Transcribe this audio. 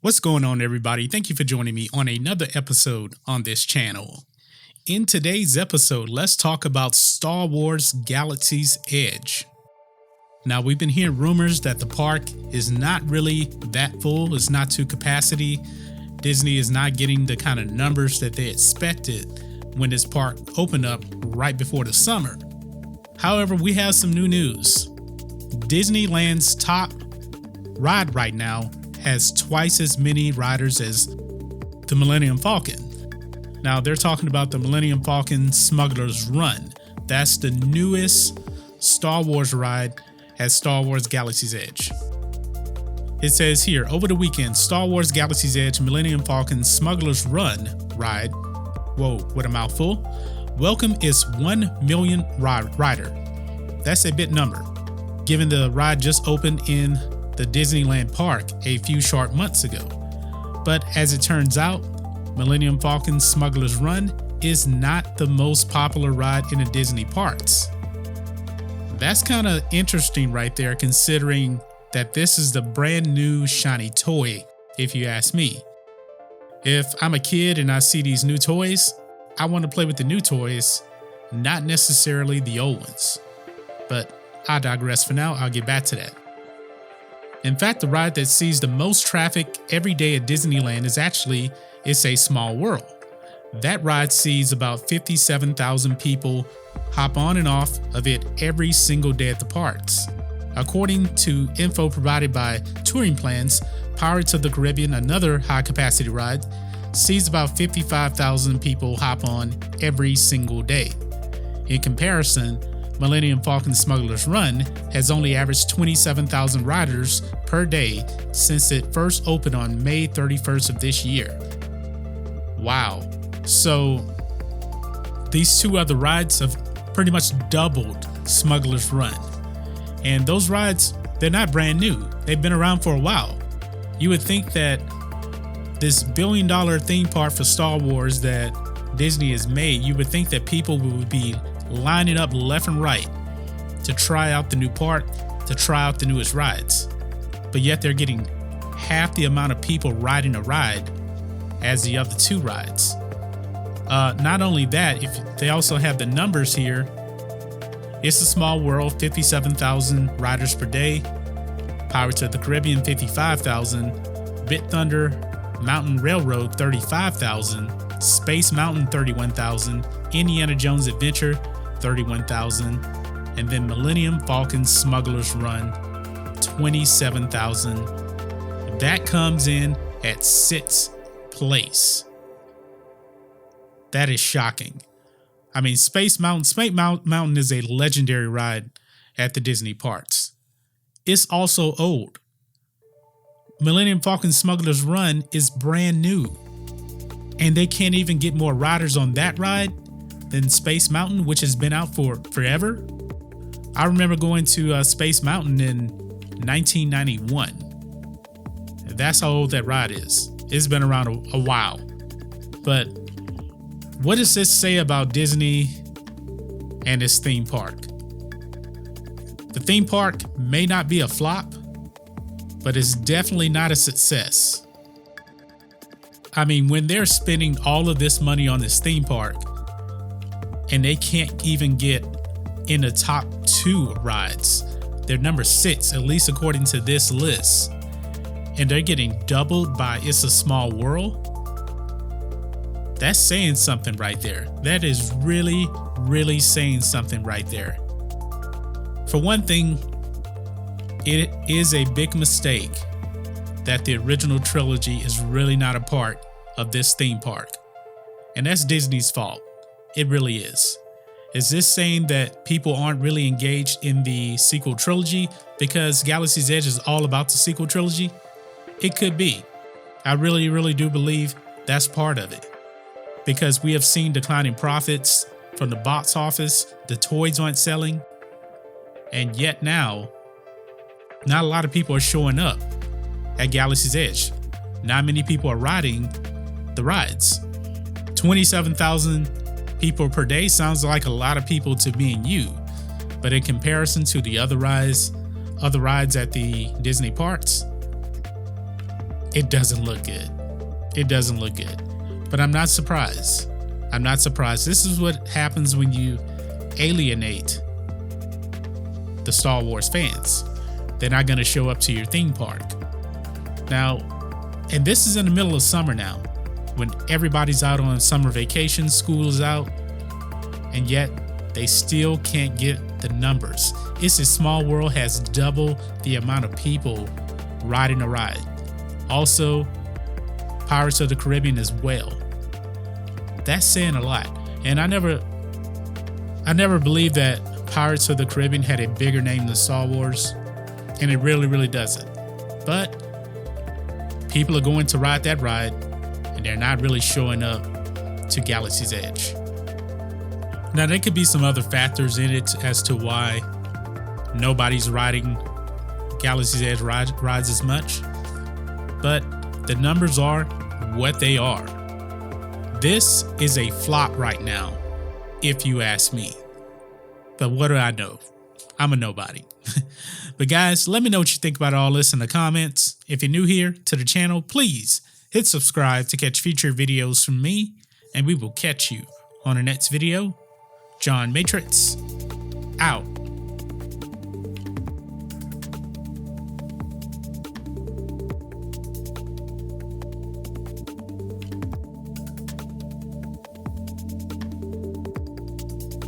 What's going on, everybody? Thank you for joining me on another episode on this channel. In today's episode, let's talk about Star Wars Galaxy's Edge. Now, we've been hearing rumors that the park is not really that full, it's not to capacity. Disney is not getting the kind of numbers that they expected when this park opened up right before the summer. However, we have some new news. Disneyland's top ride right now has twice as many riders as the Millennium Falcon. Now, they're talking about the Millennium Falcon Smugglers Run. That's the newest Star Wars ride at Star Wars Galaxy's Edge. It says here, over the weekend, Star Wars Galaxy's Edge Millennium Falcon Smugglers Run ride, whoa, what a mouthful, welcomed its 1 million rider. That's a big number, given the ride just opened in the Disneyland park a few short months ago. But as it turns out, Millennium Falcon Smugglers Run is not the most popular ride in the Disney parks. That's kind of interesting right there, considering that this is the brand new shiny toy, if you ask me. If I'm a kid and I see these new toys, I want to play with the new toys, not necessarily the old ones. But I digress for now, I'll get back to that. In fact, the ride that sees the most traffic every day at Disneyland is actually It's a Small World. That ride sees about 57,000 people hop on and off of it every single day at the parks. According to info provided by Touring Plans, Pirates of the Caribbean, another high-capacity ride, sees about 55,000 people hop on every single day. In comparison, Millennium Falcon Smugglers Run has only averaged 27,000 riders per day since it first opened on May 31st of this year. Wow. So these two other rides have pretty much doubled Smugglers Run. And those rides, they're not brand new. They've been around for a while. You would think that this billion-dollar theme park for Star Wars that Disney has made, you would think that people would be lining up left and right to try out the new park, to try out the newest rides. But yet they're getting half the amount of people riding a ride as the other two rides. Not only that, if they also have the numbers here, It's a Small World, 57,000 riders per day. Pirates of the Caribbean, 55,000. Big Thunder Mountain Railroad, 35,000. Space Mountain, 31,000. Indiana Jones Adventure, 31,000. And then Millennium Falcon Smugglers Run, 27,000. That comes in at 6th place. That is shocking. I mean, Space Mountain is a legendary ride at the Disney parks. It's also old. Millennium Falcon Smugglers Run is brand new. And they can't even get more riders on that ride than Space Mountain, which has been out for forever. I remember going to Space Mountain in 1991. That's how old that ride is. It's been around a while. But what does this say about Disney and its theme park? The theme park may not be a flop, but it's definitely not a success. I mean, when they're spending all of this money on this theme park and they can't even get in the top 2 rides, they're number 6, at least according to this list, and they're getting doubled by It's a Small World, that's saying something right there. That is really, really saying something right there. For one thing, it is a big mistake that the original trilogy is really not a part of this theme park. And that's Disney's fault. It really is. Is this saying that people aren't really engaged in the sequel trilogy because Galaxy's Edge is all about the sequel trilogy? It could be. I really, really do believe that's part of it. Because we have seen declining profits from the box office, the toys aren't selling, and yet now, not a lot of people are showing up at Galaxy's Edge. Not many people are riding the rides. 27,000 people per day sounds like a lot of people to me and you, but in comparison to the other rides at the Disney parks, it doesn't look good. It doesn't look good. But I'm not surprised. I'm not surprised. This is what happens when you alienate the Star Wars fans. They're not going to show up to your theme park. Now, and this is in the middle of summer now, when everybody's out on summer vacation, school is out, and yet they still can't get the numbers. It's a Small World has double the amount of people riding a ride. Also, Pirates of the Caribbean as well. That's saying a lot. And I never believed that Pirates of the Caribbean had a bigger name than Star Wars, and it really, really doesn't. But people are going to ride that ride, and they're not really showing up to Galaxy's Edge. Now, there could be some other factors in it as to why nobody's riding Galaxy's Edge rides as much, but the numbers are what they are. This is a flop right now, if you ask me. But what do I know? I'm a nobody. But guys, let me know what you think about all this in the comments. If you're new here to the channel, please hit subscribe to catch future videos from me, and we will catch you on the next video. John Matrixx, out.